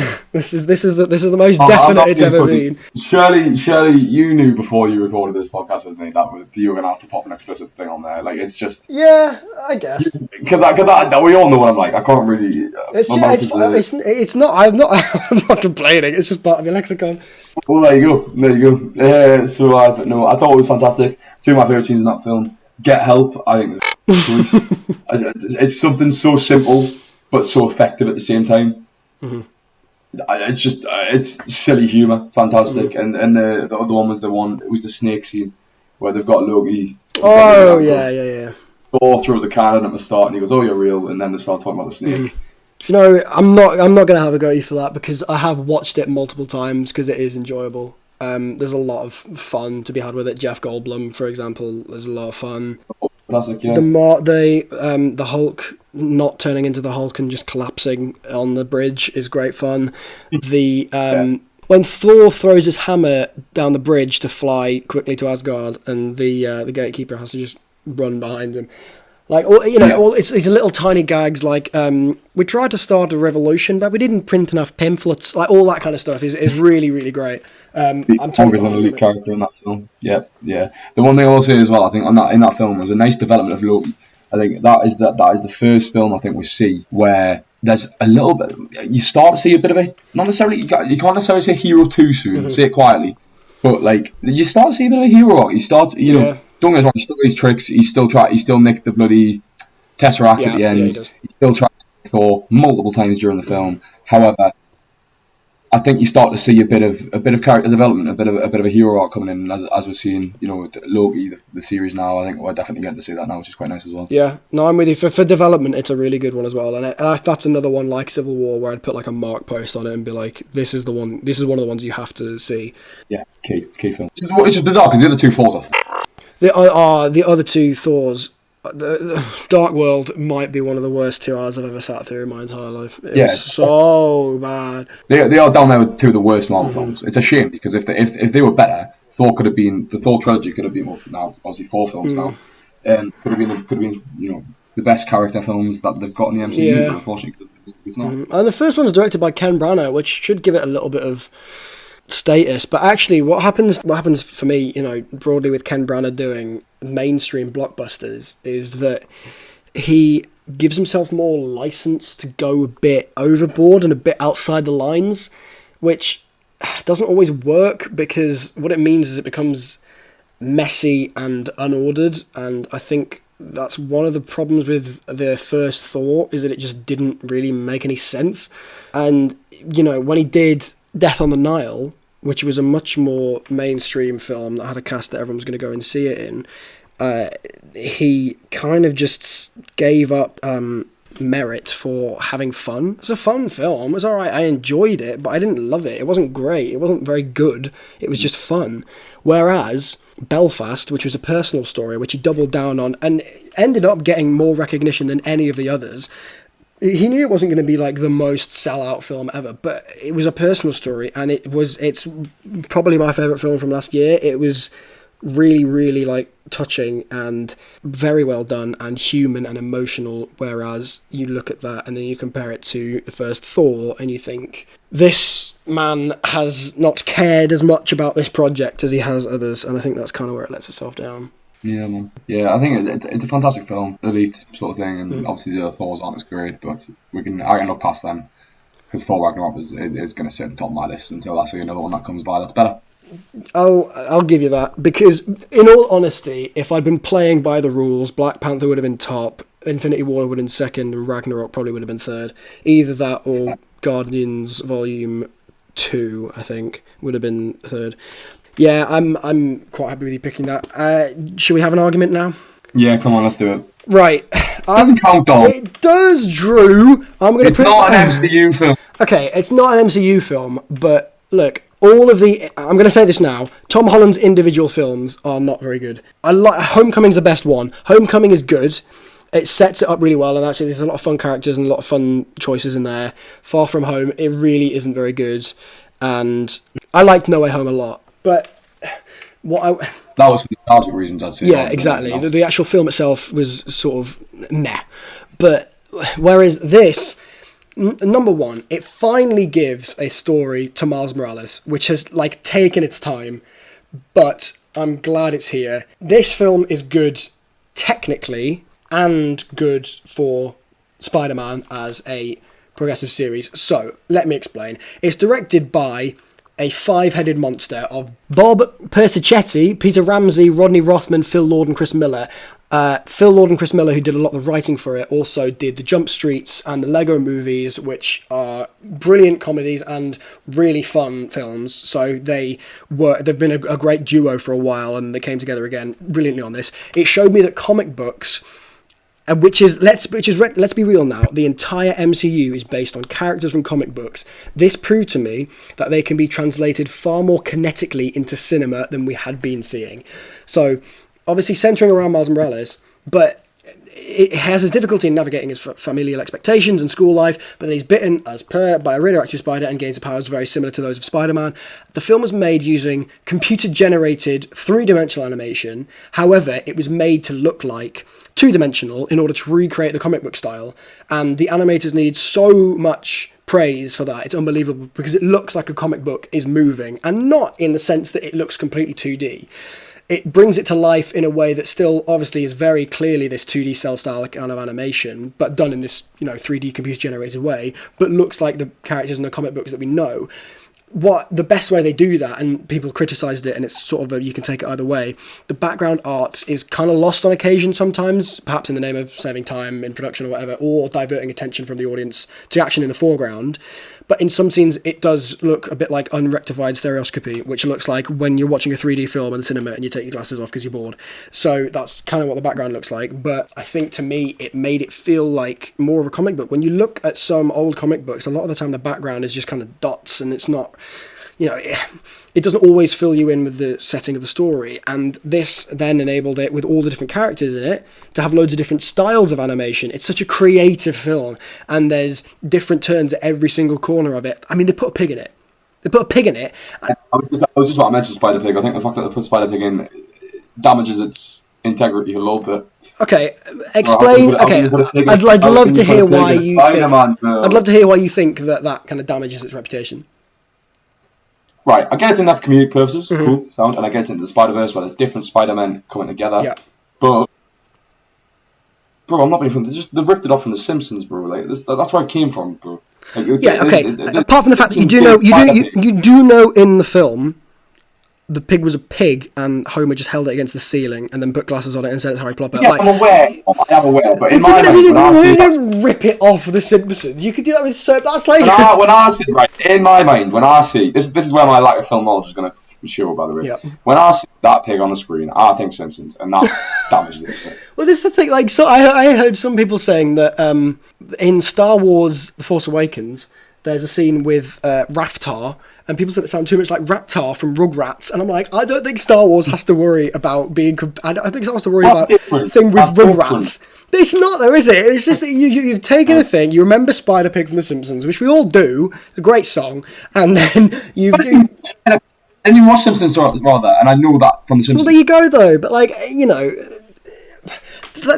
most definite it's ever been. Surely you knew before you recorded this podcast with me that you were going to have to pop an explicit thing on there. Like, it's just... Yeah, I guess. Because we all know what I'm like. I can't really... It's not... I'm not complaining. It's just part of your lexicon. Well, there you go. But no, I thought it was fantastic. 2 of my favourite scenes in that film. Get Help, I think it's something so simple but so effective at the same time. It's just it's silly humour, fantastic, and the other one was the snake scene where they've got Loki. Oh yeah. Thor throws a cannon at the start and he goes, "Oh, you're real," and then they start talking about the snake. You know, I'm not gonna have a go at you for that, because I have watched it multiple times because it is enjoyable. There's a lot of fun to be had with it. Jeff Goldblum, for example, there's a lot of fun. Fantastic, yeah. The Hulk not turning into the Hulk and just collapsing on the bridge is great fun. When Thor throws his hammer down the bridge to fly quickly to Asgard, and the gatekeeper has to just run behind him. Like, it's these little tiny gags, like, we tried to start a revolution, but we didn't print enough pamphlets. Like, all that kind of stuff is really, really great. I'm talking about an elite character in that film. Yeah. The one thing I will say as well, I think in that film was a nice development of Loki. I think that is the first film I think we see where there's a little bit. You start to see a bit of a, not necessarily, you can't necessarily say hero too soon. Say it quietly, but like you start to see a bit of a hero arc. You start, know. Don't get us wrong, he still his tricks, he still nicked the bloody Tesseract at the end, he still tried to Thor multiple times during the film. However, I think you start to see a bit of character development, a bit of a hero arc coming in, as we're seeing, with Loki, the series now. I think we're definitely getting to see that now, which is quite nice as well. Yeah, no, I'm with you. For development, it's a really good one as well, and that's another one like Civil War where I'd put like a mark post on it and be like, this is one of the ones you have to see. Yeah, key film. Which is bizarre because the other two Thors off. The other two Thors, the Dark World might be one of the worst 2 hours I've ever sat through in my entire life. It was so bad. They are down there with 2 of the worst Marvel films. It's a shame because if they were better, the Thor trilogy could have been, well, now obviously 4 films now, and could have been the best character films that they've got in the MCU. But unfortunately, it's not. And the first one's directed by Ken Branagh, which should give it a little bit of status. But actually, what happens for me, broadly with Ken Branagh doing mainstream blockbusters, is that he gives himself more license to go a bit overboard and a bit outside the lines, which doesn't always work, because what it means is it becomes messy and unordered, and I think that's one of the problems with the first Thor, is that it just didn't really make any sense. And when he did Death on the Nile, which was a much more mainstream film that had a cast that everyone was going to go and see it in, he kind of just gave up merit for having fun. It's a fun film. It was alright. I enjoyed it, but I didn't love it. It wasn't great. It wasn't very good. It was just fun. Whereas Belfast, which was a personal story, which he doubled down on and ended up getting more recognition than any of the others. He knew it wasn't going to be like the most sellout film ever, but it was a personal story, and it's probably my favourite film from last year. It was really, really like touching and very well done and human and emotional, whereas you look at that and then you compare it to the first Thor and you think, this man has not cared as much about this project as he has others, and I think that's kind of where it lets itself down. Yeah, man. Yeah, I think it's a fantastic film, elite sort of thing, and obviously the other Thors aren't as great, but I can look past them, because Thor Ragnarok is going to sit at the top of my list until I see another one that comes by that's better. I'll give you that, because in all honesty, if I'd been playing by the rules, Black Panther would have been top, Infinity War would have been second, and Ragnarok probably would have been third. Either that or Guardians Volume 2, I think, would have been third. Yeah, I'm quite happy with you picking that. Should we have an argument now? Yeah, come on, let's do it. Right. It doesn't count, Dom. It does, Drew. It's not an MCU film. Okay, it's not an MCU film, but look, I'm going to say this now, Tom Holland's individual films are not very good. Homecoming's the best one. Homecoming is good. It sets it up really well, and actually there's a lot of fun characters and a lot of fun choices in there. Far From Home, it really isn't very good, and I liked No Way Home a lot, but that was for nostalgic reasons, I'd say. Yeah, exactly. The actual film itself was sort of meh, but whereas this, number one, it finally gives a story to Miles Morales, which has taken its time, but I'm glad it's here. This film is good technically and good for Spider-Man as a progressive series. So, let me explain. It's directed by a five-headed monster of Bob Persichetti, Peter Ramsey, Rodney Rothman, Phil Lord and Chris Miller. Phil Lord and Chris Miller, who did a lot of the writing for it, also did the Jump Streets and the Lego movies, which are brilliant comedies and really fun films. So they've been a great duo for a while, and they came together again brilliantly on this. It showed me that comic books, let's be real now, the entire MCU is based on characters from comic books. This proved to me that they can be translated far more kinetically into cinema than we had been seeing. So, obviously centering around Miles Morales, but it has his difficulty in navigating his familial expectations and school life, but then he's bitten, as per, by a radioactive spider and gains powers very similar to those of Spider-Man. The film was made using computer-generated three-dimensional animation. However, it was made to look like two-dimensional in order to recreate the comic book style, and the animators need so much praise for that. It's unbelievable, because it looks like a comic book is moving, and not in the sense that it looks completely 2D. It brings it to life in a way that still obviously is very clearly this 2D cell style kind of animation, but done in this 3D computer generated way, but looks like the characters in the comic books that we know. The best way they do that, and people criticised it, and it's sort of you can take it either way, the background art is kind of lost on occasion sometimes, perhaps in the name of saving time in production or whatever, or diverting attention from the audience to action in the foreground. But in some scenes, it does look a bit like unrectified stereoscopy, which looks like when you're watching a 3D film in the cinema and you take your glasses off because you're bored. So that's kind of what the background looks like. But I think, to me, it made it feel like more of a comic book. When you look at some old comic books, a lot of the time the background is just kind of dots, and it's not, it doesn't always fill you in with the setting of the story. And this then enabled it, with all the different characters in it, to have loads of different styles of animation. It's such a creative film, and there's different turns at every single corner of it. I mean, they put a pig in it. I was just about to mention Spider-Pig. I think the fact that they put Spider-Pig in damages its integrity a little bit. Okay, explain. I'd love to hear why you think. I'd love to hear why you think that kind of damages its reputation. right, I get it's enough comedic purposes, Mm-hmm. cool, sound, and I get into the Spider-Verse where there's different Spider-Men coming together. Yeah. But, bro, I'm not being funny. They ripped it off from The Simpsons, bro. Like that's where it came from, bro. Like, Yeah, okay. Apart from the fact that you do know in the film, the pig was a pig, and Homer just held it against the ceiling and then put glasses on it and said it's Harry Potter. Yeah, like, I'm aware. I am aware. But in my mind, you when I see didn't rip it off The Simpsons. You could do that with that's like when I see right in my mind, when I see this is where my lack of film knowledge is going to show. By the way, Yep. When I see that pig on the screen, I think Simpsons, and that damages it. Well, this is the thing. Like, so I heard some people saying that in Star Wars: The Force Awakens, there's a scene with Raftar. And people said it sounded too much like Raptar from Rugrats. And I'm like, I don't think Star Wars has to worry about being... I think Star Wars has to worry about thing with Rugrats. But it's not, though, is it? It's just that you've taken a thing. You remember Spider-Pig from The Simpsons, which we all do. It's a great song. And then you've... And you watch Simpsons as well there, and I know that from The Simpsons. Well, there you go, though. But, like, you know...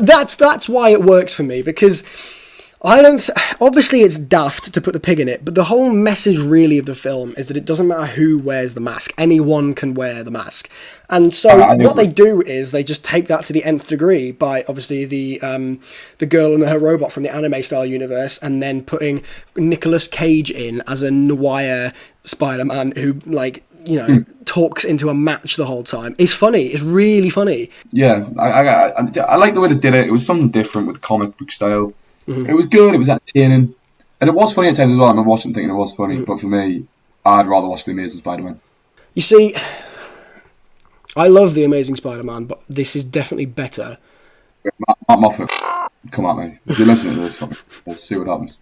That's why it works for me, because... I don't... obviously, it's daft to put the pig in it, but the whole message, really, of the film is that it doesn't matter who wears the mask. Anyone can wear the mask. And so what they do is they just take that to the nth degree by, obviously, the girl and her robot from the anime-style universe, and then putting Nicolas Cage in as a noir Spider-Man who, like... you know, talks into a match the whole time. It's funny. It's really funny. Yeah, I like the way they did it. It was something different with comic book style. Mm-hmm. It was good. It was entertaining, and it was funny at times as well. I remember watching, thinking it was funny. Mm-hmm. But for me, I'd rather watch The Amazing Spider-Man. You see, I love The Amazing Spider-Man, but this is definitely better. Matt Moffat, come at me. If you're listening to this, we'll see what happens.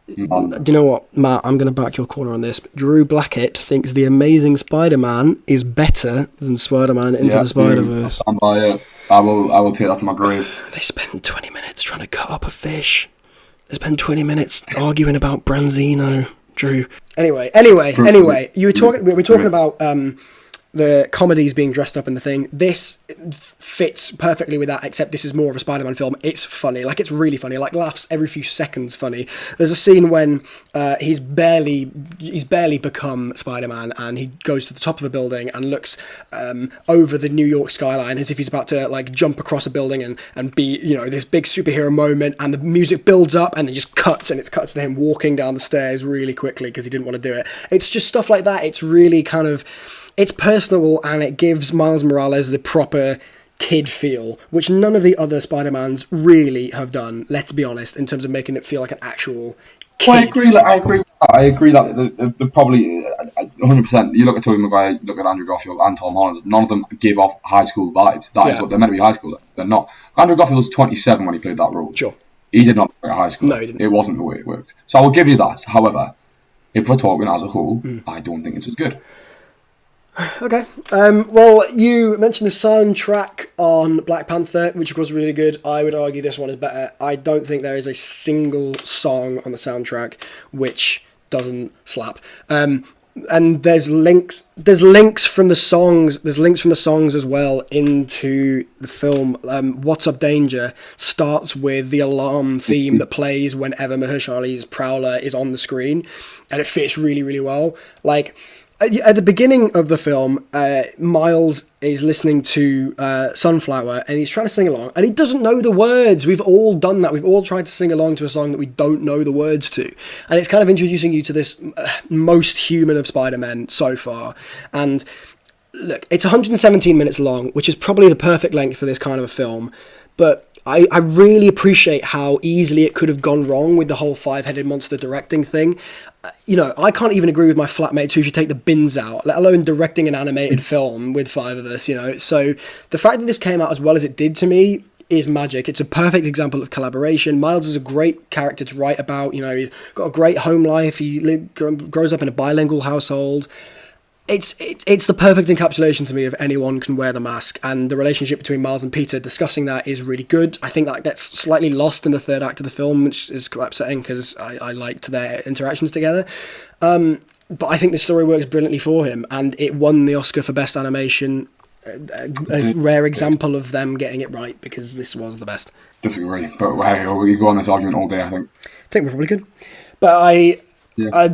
Do you know what, Matt? I'm going to back your corner on this. Drew Blackett thinks The Amazing Spider-Man is better than Spider-Man Into the Spider-Verse. I'll stand by it. I will take that to my grave. They spend 20 minutes trying to cut up a fish. They spend 20 minutes arguing about Branzino, Drew. Anyway, we were talking about the comedies being dressed up in the thing. This fits perfectly with that, except this is more of a Spider-Man film. It's funny. Like, it's really funny. Like, laughs every few seconds funny. There's a scene when he's barely become Spider-Man, and he goes to the top of a building and looks over the New York skyline as if he's about to, like, jump across a building and be, you know, this big superhero moment, and the music builds up and it just cuts, and it cuts to him walking down the stairs really quickly because he didn't want to do it. It's just stuff like that. It's really kind of... it's personable, and it gives Miles Morales the proper kid feel, which none of the other Spider-Mans really have done, let's be honest, in terms of making it feel like an actual kid. Well, I agree that the probably 100%. You look at Tobey Maguire, you look at Andrew Garfield and Tom Holland, none of them give off high school vibes. That is what they're meant to be, high school. They're not. Andrew Garfield was 27 when he played that role. Sure. He did not work at high school. No, he didn't. It wasn't the way it worked. So I will give you that. However, if we're talking as a whole, I don't think it's as good. Okay. Well, you mentioned the soundtrack on Black Panther, which was really good. I would argue this one is better. I don't think there is a single song on the soundtrack which doesn't slap. And there's links from the songs. There's links from the songs as well into the film. What's Up Danger starts with the alarm theme that plays whenever Mahershala Ali's Prowler is on the screen, and it fits really, really well. Like, at the beginning of the film, Miles is listening to Sunflower, and he's trying to sing along, and he doesn't know the words. We've all done that. We've all tried to sing along to a song that we don't know the words to. And it's kind of introducing you to this most human of Spider-Men so far. And look, it's 117 minutes long, which is probably the perfect length for this kind of a film. But I really appreciate how easily it could have gone wrong with the whole five-headed monster directing thing. You know, I can't even agree with my flatmates who should take the bins out, let alone directing an animated film with five of us, you know. So the fact that this came out as well as it did to me is magic. It's a perfect example of collaboration. Miles is a great character to write about. You know, he's got a great home life. He grows up in a bilingual household. It's the perfect encapsulation to me of anyone can wear the mask, and the relationship between Miles and Peter discussing that is really good. I think that gets slightly lost in the third act of the film, which is quite upsetting because I liked their interactions together. But I think the story works brilliantly for him, and it won the Oscar for Best Animation. A rare example of them getting it right, because this was the best. Disagree, but hey, we could go on this argument all day, I think. I think we probably could. But Yeah. I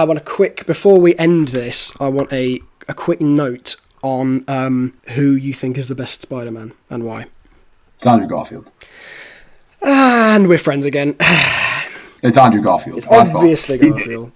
want a quick, before we end this, I want a quick note on who you think is the best Spider-Man and why. It's Andrew Garfield. And we're friends again. It's Andrew Garfield. It's obviously Garfield.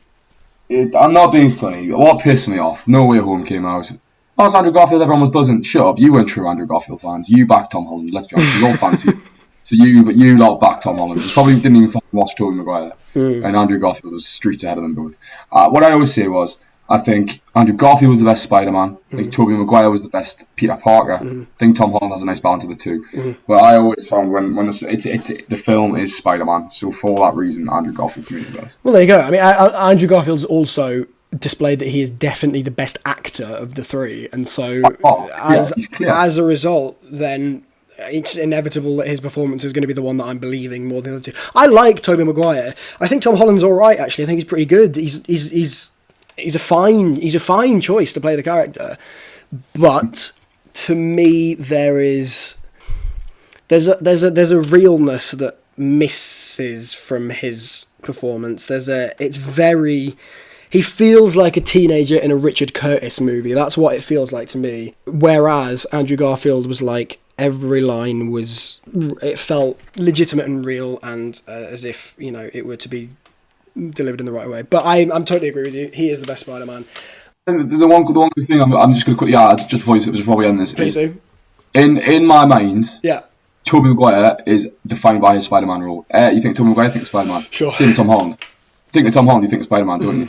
I'm not being funny. What pissed me off, No Way Home came out. Oh, it's Andrew Garfield, everyone was buzzing. Shut up, you weren't true Andrew Garfield fans. You backed Tom Holland, let's be honest. You all fancy it. So you lot backed Tom Holland. You probably didn't even watch Tobey Maguire. And Andrew Garfield was streets ahead of them both. What I always say was, I think Andrew Garfield was the best Spider-Man. I think Tobey Maguire was the best Peter Parker. I think Tom Holland has a nice balance of the two. But I always found when the film is Spider-Man, so for that reason, Andrew Garfield for me is the best. Well, there you go. I mean, Andrew Garfield's also displayed that he is definitely the best actor of the three, and so as a result, then it's inevitable that his performance is going to be the one that I'm believing more than the other two. I like Tobey Maguire. I think Tom Holland's all right. Actually, I think he's pretty good. He's a fine choice to play the character, but to me there's a realness that misses from his performance. He feels like a teenager in a Richard Curtis movie. That's what it feels like to me. Whereas Andrew Garfield was like, every line it felt legitimate and real, and as if, you know, it were to be delivered in the right way. But I'm totally agree with you. He is the best Spider-Man. The one good thing I'm just going to quickly add just before we end this. Please do. In my mind, yeah, Tobey Maguire is defined by his Spider-Man role. You think Tobey Maguire, think Spider-Man. Sure. Same with Tom Holland. Think of Tom Holland, you think Spider-Man, don't you?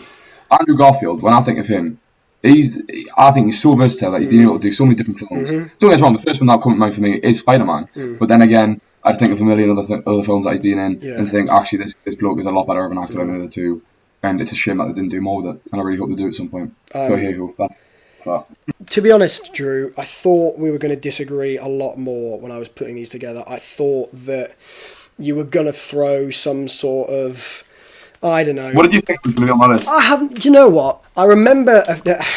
Andrew Garfield, when I think of him, I think he's so versatile that he's been able to do so many different films. Don't get us wrong, the first one that comes to mind for me is Spider-Man. But then again, I think of a million other films that he's been in and think, actually, this bloke is a lot better of an actor than the other two. And it's a shame that they didn't do more with it. And I really hope they do at some point. But hey ho, that's that. To be honest, Drew, I thought we were going to disagree a lot more when I was putting these together. I thought that you were going to throw some sort of, I don't know. What did you think was going to be on my list? I haven't. You know what? I remember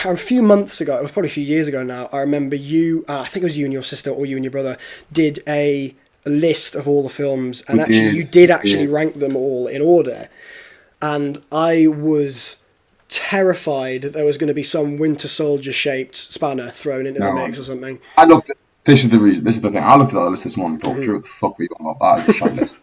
a few months ago. It was probably a few years ago now. I remember you. I think it was you and your sister, or you and your brother, did a list of all the films, and you did rank them all in order. And I was terrified that there was going to be some Winter Soldier shaped spanner thrown into the mix or something. This is the reason. This is the thing. I looked at that list this morning and thought, Drew, what the fuck are you on about? That is a shite list.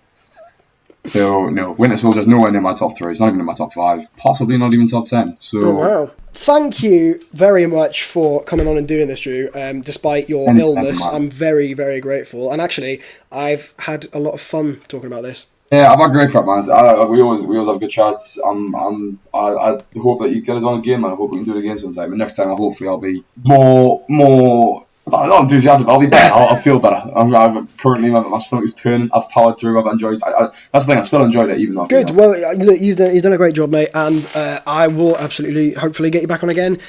So, no, Winter Soldier's nowhere near my top 3. It's not even in my top 5. Possibly not even top 10. So, oh, wow. Thank you very much for coming on and doing this, Drew. Despite your illness, I'm very, very grateful. And actually, I've had a lot of fun talking about this. Yeah, I've had great crap, man. We always have good chats. I hope that you get us on again, man. I hope we can do it again sometime. And next time, hopefully, I'll be more. I'm not enthusiastic, but I'll be better. I'll feel better. Currently, my stomach is turning. I've powered through. I've enjoyed. That's the thing. I still enjoyed it, even though. Good. Well, look, you've done a great job, mate, and I will absolutely, hopefully, get you back on again.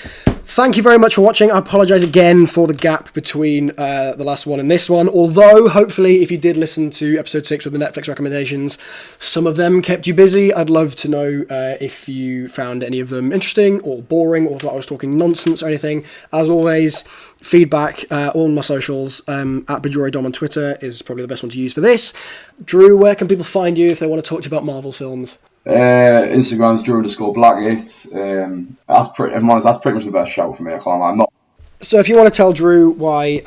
Thank you very much for watching. I apologise again for the gap between the last one and this one. Although, hopefully, if you did listen to episode 6 with the Netflix recommendations, some of them kept you busy. I'd love to know if you found any of them interesting or boring, or thought I was talking nonsense or anything. As always, feedback, all on my socials, at BajoriDom on Twitter is probably the best one to use for this. Drew, where can people find you if they want to talk to you about Marvel films? Instagram's Drew_Blackett. That's pretty much the best shout for me. I'm not. So if you want to tell Drew why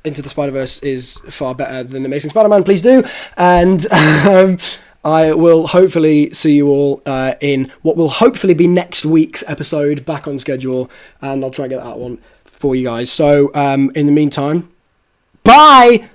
Into the Spider-Verse is far better than Amazing Spider-Man, please do. And I will hopefully see you all in what will hopefully be next week's episode, back on schedule, and I'll try and get that one for you guys. So in the meantime, bye!